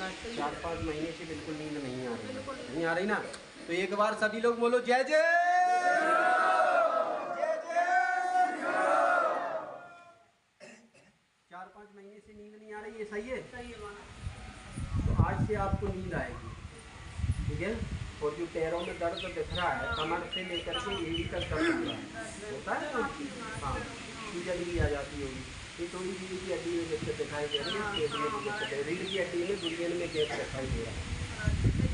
4-5 महीने से बिल्कुल नींद नहीं आ रही, नहीं आ रही ना? तो एक बार सभी लोग बोलो जय जय। 4-5 महीने से नींद नहीं आ रही है, सही है? सही है। तो आज से आपको नींद आएगी, ठीक है? और जो पैरों में दर्द दिख रहा है, कमर से लेकर के एड़ी तक दर्द होता है ना, हाँ, सूजन भी आ जाती होगी। ये थोड़ी रीढ़ की हड्डी में दिक्कत दिखाई दे रही है, पेट में दिक्कत है, रीढ़ की हड्डी में गुर्जन में गैस दिखाई दे रहा है,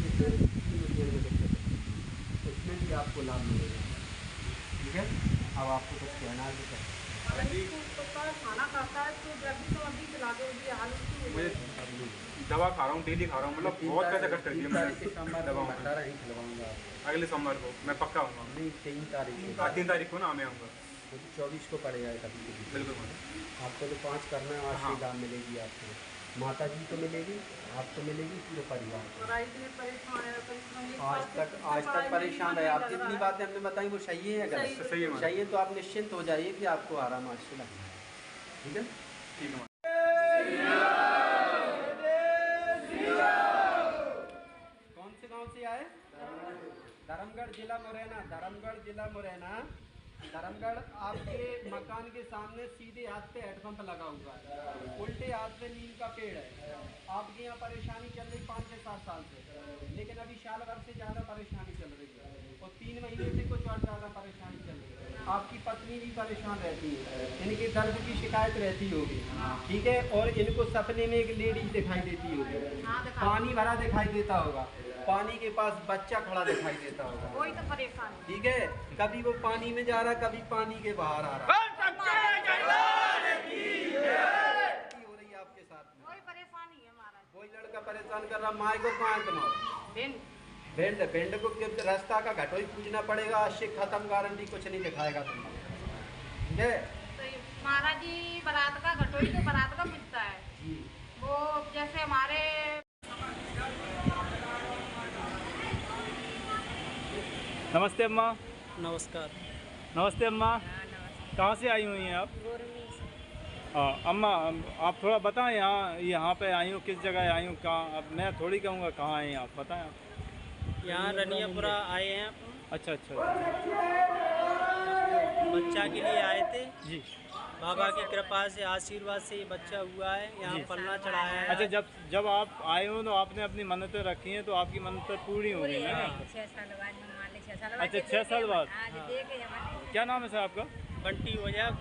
गुर्जन में दिक्कत है, तो इसमें भी आपको लाभ मिलेगा, ठीक है? अब आपको कुछ कहना है तो खाना खाता है तो जब भी तो अभी चला दो, ये हाल दवा खा रहा हूँ, डेली खा रहा हूँ, मतलब बहुत पैसे खर्च कर दिए मैं दवा। अगले सोमवार को मैं पक्का आऊँगा। नहीं 3 तारीख को, 3 तारीख को ना मैं आऊँगा। 24 को पड़ेगा कभी कभी। बिल्कुल आपको तो 5 करना है, 8 से लाभ मिलेगी आपको, माता जी को मिलेगी, आपको मिलेगी, पूरे परिवार को। आज तक परेशान रहे आप, जितनी बातें हमने बताई वो सही है? अगर सही है तो आप निश्चिंत हो जाइए कि आपको आराम आज से लगेगा, ठीक है? ठीक है। कौन से गांव से आए? धर्मगढ़ जिला मुरैना, धर्मगढ़ जिला मुरैना। धर्मगढ़ आपके मकान के सामने सीधे हाथ पे हेडपम्प लगा हुआ है, उल्टे हाथ पे नीम का पेड़ है। आपके यहाँ परेशानी चल रही 5 से 7 साल से, लेकिन अभी साल भर से ज़्यादा परेशानी चल रही है, और 3 महीने से कुछ और ज़्यादा परेशानी चल रही है। आपकी पत्नी भी परेशान रहती है, इनके दर्द की शिकायत रहती होगी, ठीक है? और इनको सपने में एक लेडीज दिखाई देती होगी, पानी भरा दिखाई देता होगा, पानी के पास बच्चा खड़ा दिखाई देता होगा, कोई तो परेशान, ठीक है? कभी वो पानी में जा रहा, कभी पानी के बाहर आ रहा, हो रही है आपके साथ में? कोई परेशानी है महाराज। कोई लड़का परेशान कर रहा, माँ को कहाँ तुम्हारा भेंड को रास्ता का घटोई पूछना पड़ेगा, आज से खत्म, गारंटी कुछ नहीं दिखाएगा तुम्हारा, ठीक है? तो महाराज जी बारात का घटोई तो बारात का मिलता है जी। वो जैसे हमारे नमस्ते अम्मा। नमस्कार। नमस्ते अम्मा, कहाँ से आई हुई हैं आप? हाँ अम्मा, आप थोड़ा बताएं, यहाँ पे आई हूँ, किस जगह आई हूँ, कहाँ? अब मैं थोड़ी कहूँगा कहाँ हैं आप, बताएं आप। यहाँ रनियापुरा आए हैं। अच्छा। बच्चा के लिए आए थे जी। बाबा की कृपा से, आशीर्वाद से ये बच्चा हुआ है, यहाँ पलना चढ़ाया है। अच्छा, जब आप आए हो तो आपने अपनी मन्नतें रखी हैं, तो आपकी मन्नतें पूरी हो गई ना? 6 साल बाद। अच्छा, 6 साल बाद। हाँ। क्या नाम है सर आपका? बंटी हो जाए।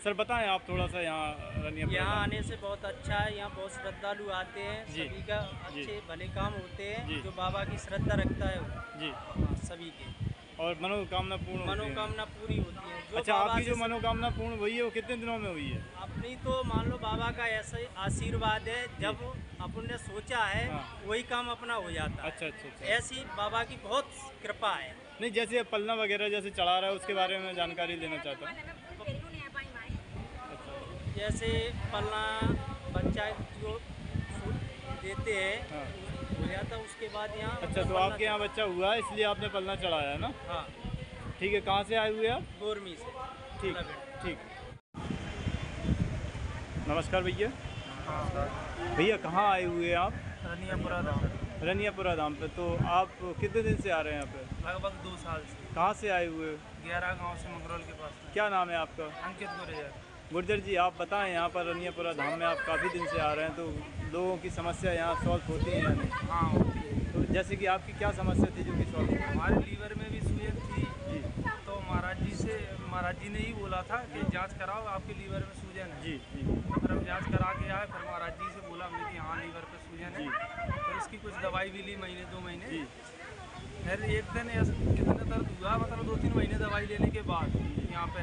सर बताएं आप थोड़ा सा, यहाँ आने से बहुत अच्छा है, यहाँ बहुत श्रद्धालु आते हैं, सभी का अच्छे भले काम होते हैं, जो बाबा की श्रद्धा रखता है जी, सभी के, और मनोकामना पूरी होती है। अच्छा, आपकी जो मनोकामना पूर्ण हुई है वो कितने दिनों में हुई है? अपनी तो मान लो बाबा का ऐसा ही आशीर्वाद है, जब अपन ने सोचा है वही काम अपना हो जाता है। अच्छा। ऐसी बाबा की बहुत कृपा है। नहीं, जैसे पलना वगैरह जैसे चढ़ा रहा है उसके बारे में जानकारी लेना चाहता हूँ। जैसे पलना बच्चा जो देते हैं हो जाता, उसके बाद यहाँ। अच्छा, तो आपके यहाँ बच्चा हुआ है इसलिए आपने पलना चढ़ाया है ना? हाँ ठीक है। कहाँ से आए हुए आप? गोरमी से। ठीक। नमस्कार भैया। भैया कहाँ आए हुए हैं आप? रनियापुरा धाम पे। तो आप कितने दिन से आ रहे हैं यहाँ पे? लगभग 2 साल से। कहाँ से आए हुए? 11 गांव से, मंगरौल के पास। क्या नाम है आपका? अंकित गुर्जर जी, आप बताएं, यहाँ पर रनियापुरा धाम में आप काफ़ी दिन से आ रहे हैं, तो लोगों की समस्या यहाँ सॉल्व होती है या नहीं? हाँ होती है। तो जैसे कि आपकी क्या समस्या थी जो कि सॉल्व? हमारे लीवर में भी सूजन थी जी, तो महाराज जी ने ही बोला था कि जांच कराओ, आपके लीवर में सूजन है। जी। तो फिर हम जांच करा के आए, फिर महाराज जी से बोला हमने कि हाँ लीवर पे सूजन है, फिर इसकी कुछ दवाई भी ली, 2 महीने। फिर एक दिन कितना दर्द हुआ, मतलब 2-3 महीने दवाई लेने के बाद यहाँ पे,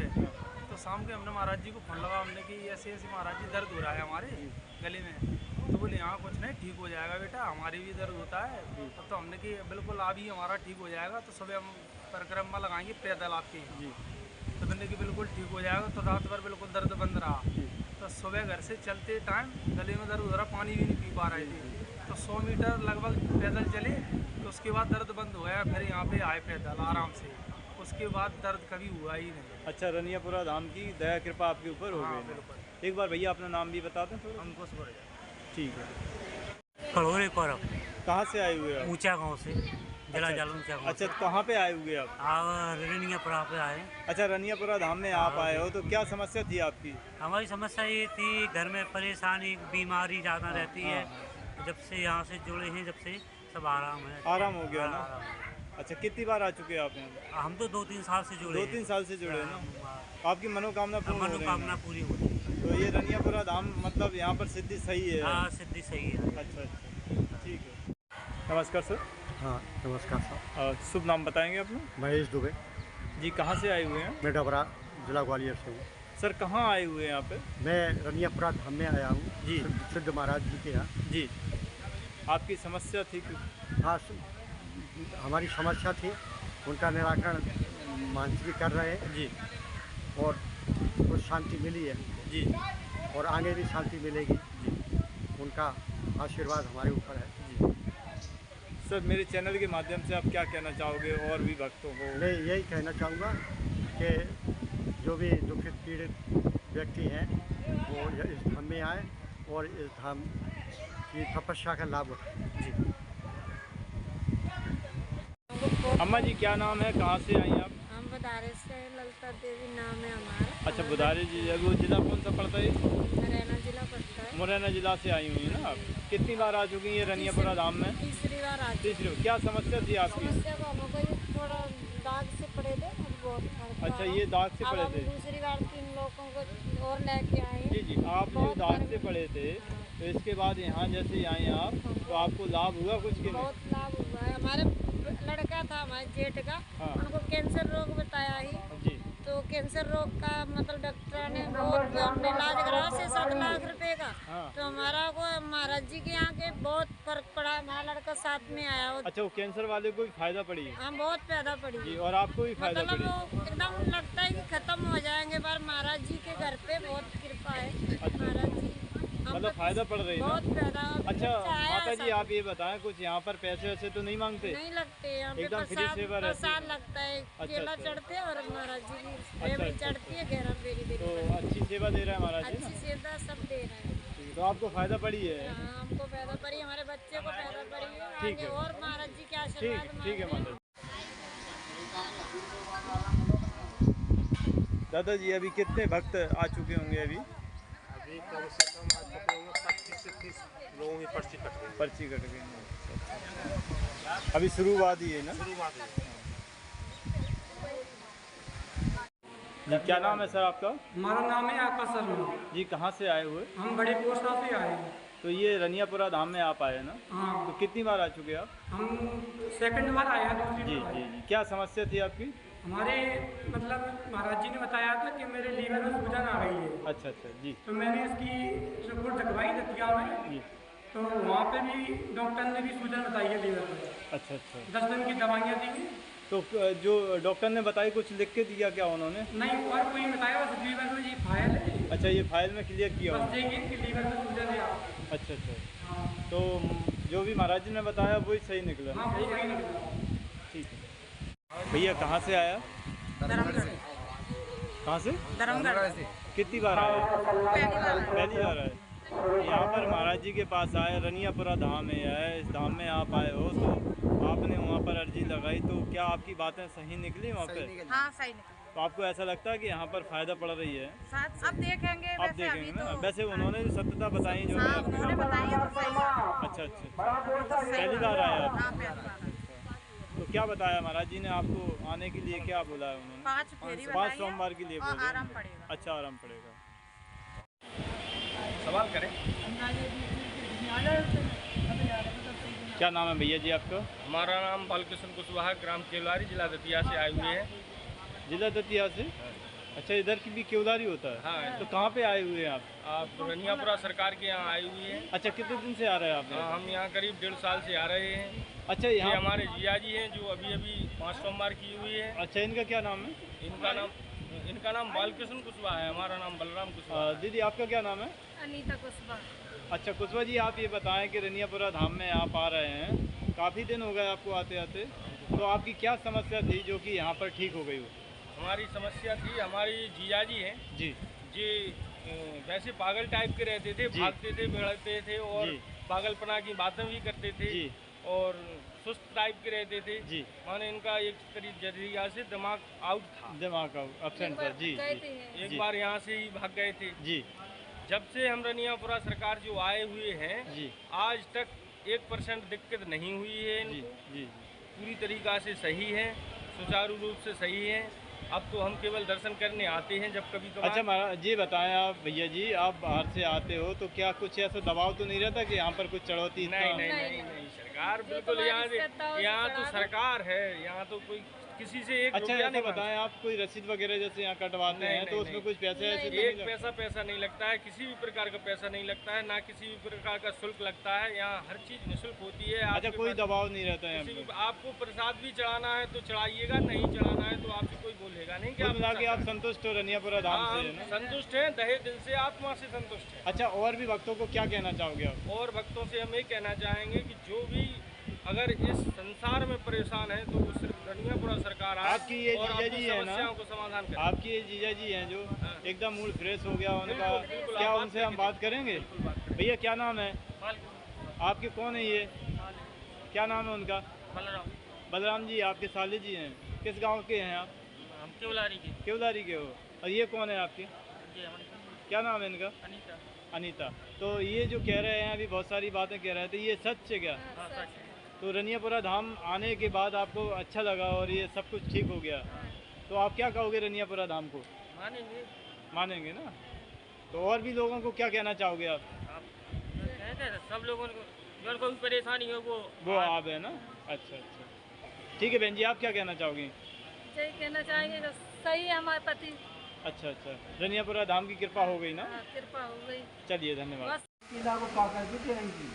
तो शाम के हमने महाराज जी को फोन लगा, हमने कि ऐसे महाराज जी दर्द हो रहा है हमारे गले में, तो बोले यहाँ कुछ नहीं, ठीक हो जाएगा बेटा, हमारी भी दर्द होता है। तो हमने कि बिल्कुल अभी हमारा ठीक हो जाएगा, तो सुबह हम परिक्रमा लगाएंगे पैदल आपके जी। तो मैंने कि बिल्कुल ठीक हो जाएगा। तो रात भर बिल्कुल दर्द बंद रहा, तो सुबह घर से चलते टाइम गले में दर्द हो रहा, पानी भी नहीं पी पा रहे थे, तो 100 मीटर लगभग पैदल चले, तो उसके बाद दर्द बंद हो गया। फिर यहाँ पे आए पैदल आराम से, उसके बाद दर्द कभी हुआ ही नहीं। अच्छा, रनियापुरा धाम की दया कृपा आपके ऊपर हो गई। बिल्कुल। एक बार भैया अपना नाम भी बता दें थोड़ा। अंकुश बोल। ठीक है। खड़ोरे कहाँ से आए हुए आप? ऊंचा गांव से, जिला जालौन ऊंचा गांव। अच्छा, तो कहाँ पे आए हुए आप? रनियापुरा पे आए। अच्छा, रनियापुरा धाम में आप आए हो, तो क्या समस्या थी आपकी? हमारी समस्या ये थी, घर में परेशानी, बीमारी ज़्यादा रहती है। जब से यहाँ से जुड़े हैं, जब से सब आराम है। आराम हो गया ना? आराम है। अच्छा, कितनी बार आ चुके हैं आप यहाँ? हम तो 2-3 साल से जुड़े हैं। 2-3 साल से जुड़े हैं ना? आपकी मनोकामना पूर्ण हो रही है? मनोकामना पूरी होती है। तो ये रनियापुरा धाम मतलब यहाँ पर सिद्धि सही है? हाँ, सिद्धि सही है। अच्छा अच्छा, ठीक है। नमस्कार सर। हाँ नमस्कार साहब। शुभ नाम बताएंगे अपना? महेश दुबे। जी, कहाँ से आए हुए हैं? मैं डबरा जिला ग्वालियर से हूँ। सर, कहाँ आए हुए हैं यहाँ पे? मैं रनियापुरा धाम में आया हूँ जी। सिद्ध महाराज जी के यहाँ। जी, आपकी समस्या थी कि? हाँ, हमारी समस्या थी, उनका निराकरण मान जी कर रहे हैं जी। और कुछ शांति मिली है जी। और आगे भी शांति मिलेगी जी। उनका आशीर्वाद हमारे ऊपर है जी। सर, मेरे चैनल के माध्यम से आप क्या कहना चाहोगे और भी भक्तों को? मैं यही कहना चाहूँगा कि जो भी दुखित पीड़ित व्यक्ति हैं वो इस धाम में आए और इस धाम की तपस्या का लाभ उठाएं। जी। अम्मा जी, क्या नाम है, कहाँ से आई आप? हम बुधारे से, ललिता देवी नाम है हमारा। अच्छा, बुधारे जी। वो जिला कौन सा पड़ता है? मुरैना जिला पड़ता है। मुरैना जिला से आई हुई है ना आप? कितनी बार आ चुकी हैं ये रनियापुरा धाम में? तीसरी बार आ चुकी। तीसरी। क्या समस्या थी आपकी? समस्या को हमको ये थोड़ा दाग से पड़े थे, बहुत फर्क अच्छा, हुआ। ये दाग से अब पड़े हम थे? दूसरी बार 3 लोगों को और लेके आए हैं। जी जी। आप जो बहुत दाग फर्क- से पड़े थे, तो इसके बाद यहाँ जैसे आए आप, तो आपको लाभ हुआ कुछ के नहीं? बहुत लाभ हुआ है। हमारे लड़का था, हमारे जेठ का, हाँ। उनको कैंसर रोग बताया ही। जी। तो कैंसर रोग का मतलब डॉक्टर ने बहुत हमने इलाज कराया 6-7 लाख रुपए का। हाँ। तो हमारा को महाराज जी के यहाँ के बहुत फर्क पड़ा। हमारा लड़का साथ में आया हो। अच्छा, वो कैंसर वाले को भी फायदा पड़ी है? हाँ, बहुत फायदा पड़ी। जी, और आपको भी फायदा मतलब पड़ी? वो एकदम लगता है कि खत्म हो जाएंगे, पर महाराज जी के घर पे बहुत कृपा है। अच्छा। महाराज जी मतलब फायदा पड़ रही है ना? बहुत फायदा। अच्छा चाहे माता जी, ऐसा- आप ये बताएं, कुछ यहाँ पर पैसे वैसे तो नहीं मांगते? नहीं लगते यहाँ पे। एकदम फ्री प्रसाद सेवा रहती है? प्रसाद लगता है। केला अच्छा। चढ़ते हैं और महाराज जी की अच्छा, बेबी अच्छा। चढ़ती है, घेरा बेरी तो बेरी। अच्छी सेवा दे रहा है महाराज जी ना? अच्छी सेवा सब दे रहे हैं। ठीक है, तो आपको फायदा पड़ी है? हाँ, हमको पैदा पड़ी, हमारे बच्चे को पैदा पड़ी है। ठीक आगे है। और महाराज जी के ठीक आशीर्वाद ठीक है मांग रहे हैं। माता जी। दादा जी, अभी कितने भक्त आ चुके होंगे अभी? अभी कम से कम आ चुके होंगे 25 से 30 लोगों की पर्ची कट गई। पर्ची कट गई है। अभी शुरुआत ही है ना? शुरुआत हुई। जी, क्या नाम है सर आपका? हमारा नाम है आकाश शर्मा। जी, कहाँ से आए हुए? हम बड़े पोस्टा से आए हैं। तो ये रनियापुरा धाम में आप आए ना? हाँ, तो कितनी बार आ चुके आप? हम सेकंड बार आए हैं, दूसरी जी बार जी आए। जी। क्या समस्या थी आपकी? हमारे मतलब महाराज जी ने बताया था कि मेरे लीवर में सूजन आ गई है। अच्छा अच्छा। जी तो मैंने इसकी रिपोर्ट दिखवाई दतिया में। जी। तो वहाँ पे भी डॉक्टर ने भी सूजन बताई है लीवर में। अच्छा अच्छा। 10 दिन की दवाइयाँ दी। तो जो डॉक्टर ने बताई, कुछ लिख के दिया क्या उन्होंने? नहीं, और कोई बताया, बस लीवर में ये फाइल है। अच्छा, ये फाइल में क्लियर किया बस उन्होंने? देखिए कि लीवर में सूजन है आप। अच्छा अच्छा। हाँ, तो जो भी महाराज जी ने बताया वही सही निकला? हाँ, वो सही निकला। ठीक है। भैया, कहाँ से आया? कहाँ से? धर्मगढ़। कितनी बार आए? पहली बार पहली बार आए। यहाँ पर महाराज जी के पास आए, रनियापुरा धाम में आए, इस धाम में आप आए हो, तो आपने वहाँ पर अर्जी लगाई, तो क्या आपकी बातें सही निकली वहाँ पे? हाँ, सही निकला। तो आपको ऐसा लगता है कि यहाँ पर फायदा पड़ रही है? अब देखेंगे। आप देखेंगे ना? वैसे उन्होंने जो सत्यता बताई जो हाँ, है आपको? उन्होंने बताई है तो सही है। अच्छा अच्छा। पहली बार आए आप? हाँ, पहली बार। तो क्या बताया महाराज जी ने आपको आने के लिए? क्या बोला है उन्होंने? 5 फेरी 5 बताई है सोमवार के लिए और बोला? आराम पड़ेगा। अच्छा, आराम पड़ेगा। सवाल करें। क्या नाम है भैया जी आपका? हमारा नाम बालकृष्ण कुशवाहा, ग्राम केवलारी, जिला दतिया से आए हुए हैं। जिला दतिया से? अच्छा, इधर की भी केवलारी होता है? हाँ। तो कहाँ पे आए हुए हैं आप? आप रनियापुरा सरकार के यहाँ आए हुए हैं। अच्छा, कितने दिन से आ रहे हैं आप? हाँ, हम यहाँ करीब 1.5 साल से आ रहे हैं। अच्छा, ये यहाँ हमारे जिया जी हैं जो अभी अभी 5 सोमवार की हुई है। अच्छा, इनका क्या नाम है? इनका नाम बालकृष्ण कुशवाहा है, हमारा नाम बलराम कुशवाहा। दीदी, आपका क्या नाम है? अनीता कुशवाहा। अच्छा कुशवाहा जी, आप ये बताएं कि रनियापुरा धाम में आप आ रहे हैं, काफ़ी दिन हो गए आपको आते आते, तो आपकी क्या समस्या थी जो कि यहाँ पर ठीक हो गई हो? हमारी समस्या थी, हमारी जिया जी हैं जी जी, वैसे पागल टाइप के रहते थे, जी। भागते थे, बिगड़ते थे और जी। पागलपना की बातें भी करते थे। जी। और सुस्त टाइप के रहते थे जी। माने इनका एक जरिया से दिमाग आउट था, दिमाग का अपसेंट था। जी जी एक बार यहाँ से ही भाग गए थे। जी जब से हम रनियापुरा सरकार जो आए हुए हैं जी आज तक 1% दिक्कत नहीं हुई है जी इनको, जी पूरी तरीक़ा से सही है, सुचारू रूप से सही है। अब तो हम केवल दर्शन करने आते हैं जब कभी कभार। अच्छा महाराज जी बताएं, आप भैया जी आप बाहर से आते हो तो क्या कुछ ऐसा दबाव तो नहीं रहता कि यहाँ पर कुछ चढ़ौती? नहीं नहीं नहीं नहीं सरकार बिल्कुल यहाँ तो सरकार है, यहाँ तो कोई किसी से एक अच्छा रुपया ऐसा नहीं बताएं, आप कोई रसीद वगैरह जैसे यहाँ कटवाते नहीं, हैं तो नहीं, उसमें नहीं। कुछ पैसे ऐसे तो एक नहीं पैसा नहीं लगता है, किसी भी प्रकार का पैसा नहीं लगता है, ना किसी भी प्रकार का शुल्क लगता है। यहाँ हर चीज़ निःशुल्क होती है। अच्छा कोई दबाव नहीं रहता है यहाँ पे? आपको प्रसाद भी चढ़ाना है तो चढ़ाइएगा, नहीं चढ़ाना है तो आपसे कोई बोलेगा नहीं कि कुल आप मिला के आप संतुष्ट हो रनियापुरा धाम हाँ, से, है हम ना? संतुष्ट हैं, दहे दिल से आत्मा से संतुष्ट हैं। अच्छा और भी भक्तों को क्या कहना चाहोगे आप? और भक्तों से हम ये कहना चाहेंगे कि जो भी अगर इस संसार में परेशान है तो वो सिर्फ रनियापुरा सरकार आए आपकी ये और जीजा अपनी जी है ना, समस्याओं को समाधान करे। आपकी ये जीजा जी हैं जो एकदम मूड फ्रेश हो गया उनका, बिल्कुल, बिल्कुल, क्या आप उनसे हम बात करेंगे? भैया क्या नाम है आपके? कौन है ये? क्या नाम है उनका? बलराम जी आपके साले जी हैं। किस गांव के हैं आप? हम केवलारी के। केवलारी के हो। और ये कौन है आपके? क्या नाम है इनका? अनीता। अनीता। तो ये जो कह रहे हैं अभी बहुत सारी बातें कह रहे थे, ये सच है क्या? तो रनियापुरा धाम आने के बाद आपको अच्छा लगा और ये सब कुछ ठीक हो गया, तो आप क्या कहोगे रनियापुरा धाम को? मानेंगे। मानेंगे ना? तो और भी लोगों को क्या कहना चाहोगे आप? सब लोगों को जो कोई परेशानी हो वो आप है ना? अच्छा अच्छा ठीक है बहन जी, आप क्या कहना चाहोगे? यही कहना चाहेंगे कि सही है हमारे पति। अच्छा अच्छा रनियापुरा धाम की कृपा हो गई ना? कृपा हो गई। चलिए धन्यवाद। किला को का कर दीजिए इनकी,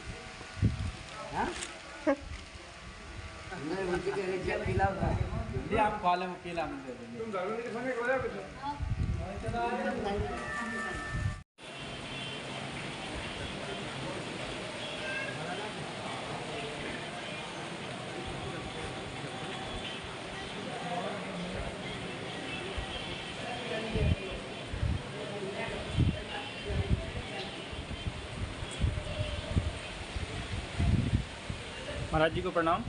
हाँ? मैं उनके कह जल पिला ले आप खा ले, केला में दे देंगे। तुम दारू के समय बोला कुछ? महाराज जी को प्रणाम।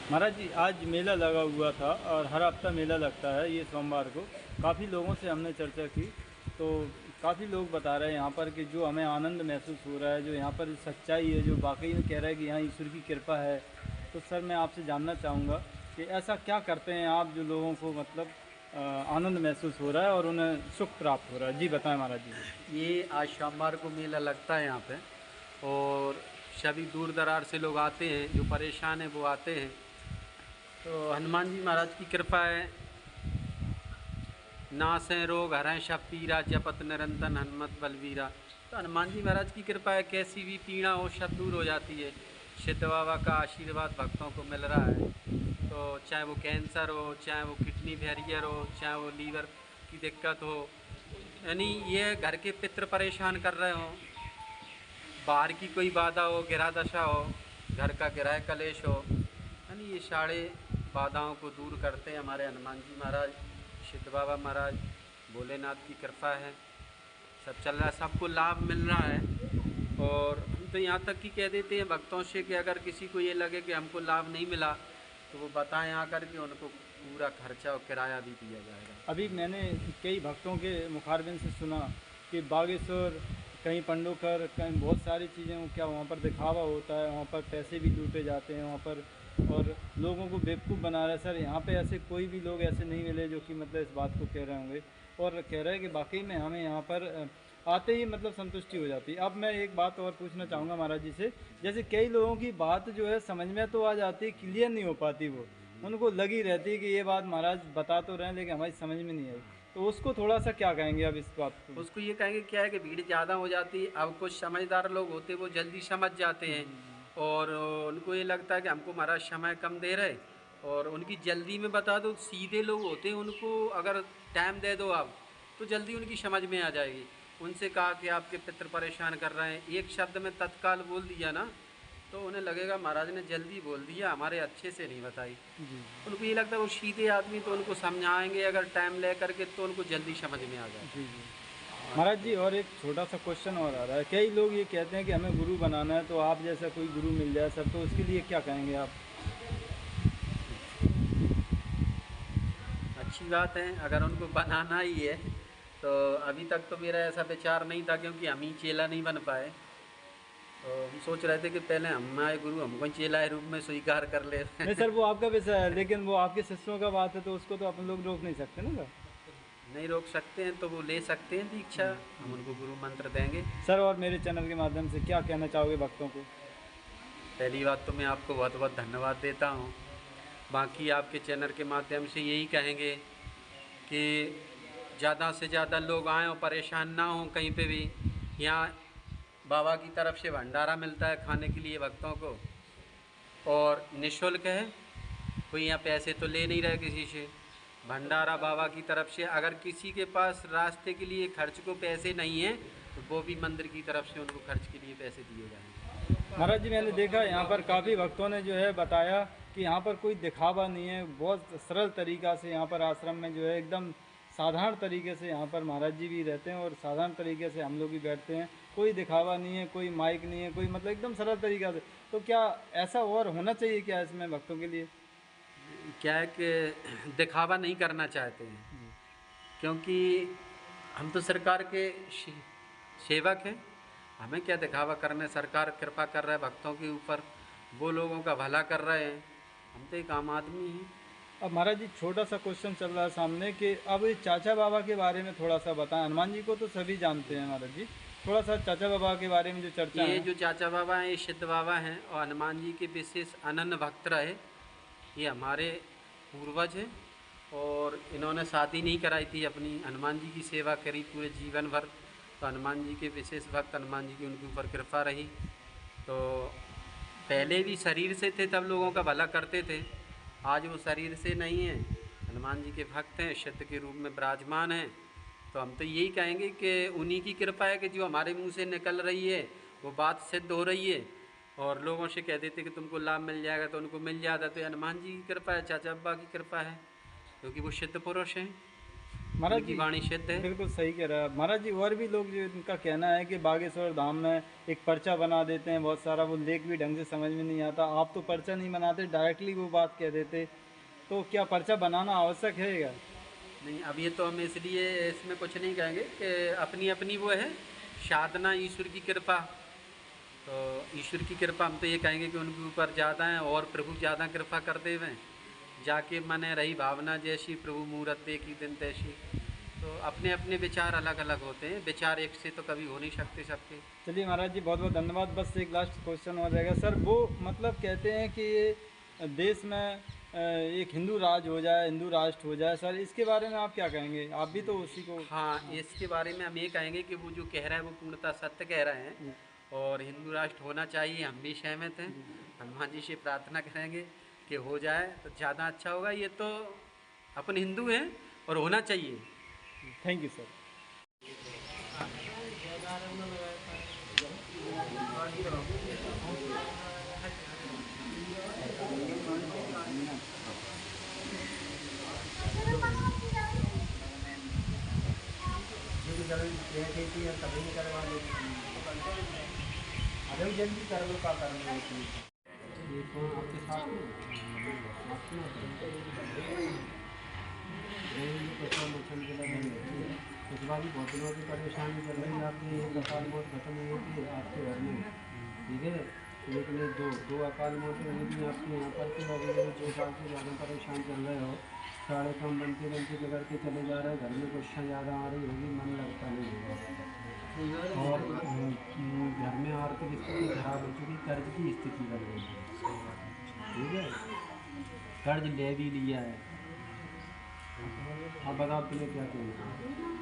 महाराज जी आज मेला लगा हुआ था और हर हफ्ता मेला लगता है, ये सोमवार को काफ़ी लोगों से हमने चर्चा की तो काफ़ी लोग बता रहे हैं यहाँ पर कि जो हमें आनंद महसूस हो रहा है, जो यहाँ पर सच्चाई है, जो वाकई में कह रहा है कि यहाँ ईश्वर की कृपा है। तो सर मैं आपसे जानना चाहूँगा कि ऐसा क्या करते हैं आप जो लोगों को मतलब आनंद महसूस हो रहा है और उन्हें सुख प्राप्त हो रहा है? जी बताएं महाराज जी। ये आज सोमवार को मेला लगता है यहाँ पे और सभी दूर दरार से लोग आते हैं, जो परेशान हैं वो आते हैं। तो हनुमान जी महाराज की कृपा है, नासें रोग हरें सब पीरा, जपत निरंतन हनुमत बलवीरा। तो हनुमान जी महाराज की कृपा है, कैसी भी पीड़ा हो सब दूर हो जाती है। सिद्ध बाबा का आशीर्वाद भक्तों को मिल रहा है, तो चाहे वो कैंसर हो, चाहे वो किडनी फेलियर हो, चाहे वो लीवर की दिक्कत हो, यानी ये घर के पितृ परेशान कर रहे हों, बाहर की कोई बाधा हो, गिरा दशा हो, घर का ग्रह कलेश हो, यानी ये सारे बाधाओं को दूर करते हैं हमारे हनुमान जी महाराज। सिद्ध बाबा महाराज, भोलेनाथ की कृपा है, सब चल रहा है, सबको लाभ मिल रहा है। और हम तो यहाँ तक कि कह देते हैं भक्तों से कि अगर किसी को ये लगे कि हमको लाभ नहीं मिला तो वो बताएं आकर के, उनको पूरा खर्चा और किराया भी दिया जाएगा। अभी मैंने कई भक्तों के मुखारबिन से सुना कि बागेश्वर, कहीं पंडोकर, कहीं बहुत सारी चीज़ें क्या वहाँ पर दिखावा होता है, वहाँ पर पैसे भी लूटे जाते हैं वहाँ पर और लोगों को बेवकूफ़ बना रहे हैं। सर यहाँ पे ऐसे कोई भी लोग ऐसे नहीं मिले जो कि मतलब इस बात को कह रहे होंगे और कह रहे हैं कि वाकई में हमें यहाँ पर आते ही मतलब संतुष्टि हो जाती है। अब मैं एक बात और पूछना चाहूँगा महाराज जी से, जैसे कई लोगों की बात जो है समझ में तो आ जाती है, क्लियर नहीं हो पाती, वो उनको लगी रहती है कि ये बात महाराज बता तो रहे हैं लेकिन हमारी समझ में नहीं आई, तो उसको थोड़ा सा क्या कहेंगे अब इस बात को? उसको ये कहेंगे क्या है कि भीड़ ज़्यादा हो जाती है। अब कुछ समझदार लोग होते हैं वो जल्दी समझ जाते हैं और उनको ये लगता है कि हमको महाराज समय कम दे रहे और उनकी जल्दी में बता दो। सीधे लोग होते हैं, उनको अगर टाइम दे दो आप तो जल्दी उनकी समझ में आ जाएगी। उनसे कहा कि आपके पितृ परेशान कर रहे हैं, एक शब्द में तत्काल बोल दिया ना तो उन्हें लगेगा महाराज ने जल्दी बोल दिया, हमारे अच्छे से नहीं बताई। उनको ये लगता है वो सीधे आदमी तो उनको समझाएंगे अगर टाइम ले करके तो उनको जल्दी समझ में आ जाए। महाराज जी और एक छोटा सा क्वेश्चन और आ रहा है, कई लोग ये कहते हैं कि हमें गुरु बनाना है, तो आप जैसा कोई गुरु मिल जाए सर, तो उसके लिए क्या कहेंगे आप? अच्छी बात है, अगर उनको बनाना ही है तो अभी तक तो मेरा ऐसा विचार नहीं था, क्योंकि हम ही चेला नहीं बन पाए। तो हम सोच रहे थे कि पहले हमारे गुरु हमको चेला के रूप में स्वीकार कर ले। नहीं सर, वो आपका विषय है, लेकिन वो आपके शिष्यों का बात है, तो उसको तो अपन लोग रोक नहीं सकते ना सर? नहीं रोक सकते हैं तो वो ले सकते हैं दीक्षा, हम उनको गुरु मंत्र देंगे। सर और मेरे चैनल के माध्यम से क्या कहना चाहोगे भक्तों को? पहली बात तो मैं आपको बहुत बहुत धन्यवाद देता हूँ। बाकी आपके चैनल के माध्यम से यही कहेंगे कि ज़्यादा से ज़्यादा लोग आएँ और परेशान ना हों कहीं पे भी। यहाँ बाबा की तरफ से भंडारा मिलता है खाने के लिए भक्तों को, और निःशुल्क है, कोई यहाँ पैसे तो ले नहीं रहे किसी से। भंडारा बाबा की तरफ से, अगर किसी के पास रास्ते के लिए खर्च को पैसे नहीं हैं तो वो भी मंदिर की तरफ से उनको खर्च के लिए पैसे दिए जाएंगे। महाराज जी मैंने देखा यहाँ पर काफ़ी भक्तों ने जो है बताया कि यहाँ पर कोई दिखावा नहीं है, बहुत सरल तरीक़ा से यहाँ पर आश्रम में जो है एकदम साधारण तरीके से यहाँ पर महाराज जी भी रहते हैं और साधारण तरीके से हम लोग भी बैठते हैं। कोई दिखावा नहीं है, कोई माइक नहीं है, कोई मतलब एकदम सरल तरीक़ा से। तो क्या ऐसा और होना चाहिए क्या इसमें भक्तों के लिए? क्या है कि दिखावा नहीं करना चाहते हैं, क्योंकि हम तो सरकार के सेवक हैं, हमें क्या दिखावा करना है। सरकार कृपा कर रहा है भक्तों के ऊपर, वो लोगों का भला कर रहे हैं, हम तो एक आम आदमी हैं। अब महाराज जी छोटा सा क्वेश्चन चल रहा है सामने कि अब चाचा बाबा के बारे में थोड़ा सा बताएं। हनुमान जी को तो सभी जानते हैं महाराज जी, थोड़ा सा चाचा बाबा के बारे में जो चर्चा ये है। जो चाचा बाबा हैं ये सिद्ध बाबा हैं और हनुमान जी के विशेष अनन्य भक्त रहे। ये हमारे पूर्वज हैं और इन्होंने शादी नहीं कराई थी, अपनी हनुमान जी की सेवा करी पूरे जीवन भर। तो हनुमान जी के विशेष भक्त, हनुमान जी की उनके ऊपर कृपा रही। तो पहले भी शरीर से थे तब लोगों का भला करते थे, आज वो शरीर से नहीं है, हनुमान जी के भक्त हैं, सिद्ध के रूप में विराजमान हैं। तो हम तो यही कहेंगे कि उन्हीं की कृपा है कि जो हमारे मुंह से निकल रही है वो बात सिद्ध हो रही है, और लोगों से कह देते कि तुमको लाभ मिल जाएगा तो उनको मिल जाता। तो हनुमान जी की कृपा है, चाचा अब्बा की कृपा है, क्योंकि वो सिद्ध पुरुष हैं, महाराज उनकी जी वाणी सिद्ध है। बिल्कुल सही कह रहा है महाराज जी। और भी लोग जो इनका कहना है कि बागेश्वर धाम में एक पर्चा बना देते हैं बहुत सारा, वो लेख भी ढंग से समझ में नहीं आता। आप तो पर्चा नहीं बनाते, डायरेक्टली वो बात कह देते, तो क्या पर्चा बनाना आवश्यक है क्या? नहीं, अब ये तो हम इसलिए इसमें कुछ नहीं कहेंगे कि अपनी अपनी वो है साधना, ईश्वर की कृपा। तो ईश्वर की कृपा हम तो ये कहेंगे कि उनके ऊपर ज़्यादा है और प्रभु ज़्यादा कृपा करते हुए जाके मने रही भावना जैसी, प्रभु मूरत देखी दिन तैसी। तो अपने अपने विचार अलग अलग होते हैं, विचार एक से तो कभी हो नहीं सकते सबके। चलिए महाराज जी बहुत बहुत धन्यवाद। बस एक लास्ट क्वेश्चन हो जाएगा सर, वो मतलब कहते हैं कि ये देश में एक हिंदू राज हो जाए, हिंदू राष्ट्र हो जाए, सर इसके बारे में आप क्या कहेंगे? आप भी तो उसी को। हाँ, इसके बारे में हम ये कहेंगे कि वो जो कह रहा है वो पूर्णतः सत्य कह रहे हैं, और हिंदू राष्ट्र होना चाहिए, हम भी सहमत हैं। हनुमान जी से प्रार्थना करेंगे कि हो जाए तो ज़्यादा अच्छा होगा। ये तो अपन हिंदू हैं और होना चाहिए। Thank you sir. अरे जल्दी कर लो, क्या करना है ये तो आपके साथ में इस बार भी बहुत दिनों की परेशानी चल रही है आपकी। एक अकाल मौत खत्म हुई थी आपके घर में, ठीक है, एक ने दो अकाल मौतें हुई थी आपके यहाँ पर। तो अभी 2 साल से ज़्यादा परेशान चल रहे हो, सारे काम बनते बनते बिगड़ते चले जा रहे हैं, घर में क्वेश्चन ज़्यादा आ रही होगी, मन लगता नहीं होगा, और घर में आर्थिक स्थिति खराब हो चुकी, कर्ज की स्थिति बन गई है, ठीक है, कर्ज ले भी लिया है। आप बताओ तुम्हें क्या कहना है?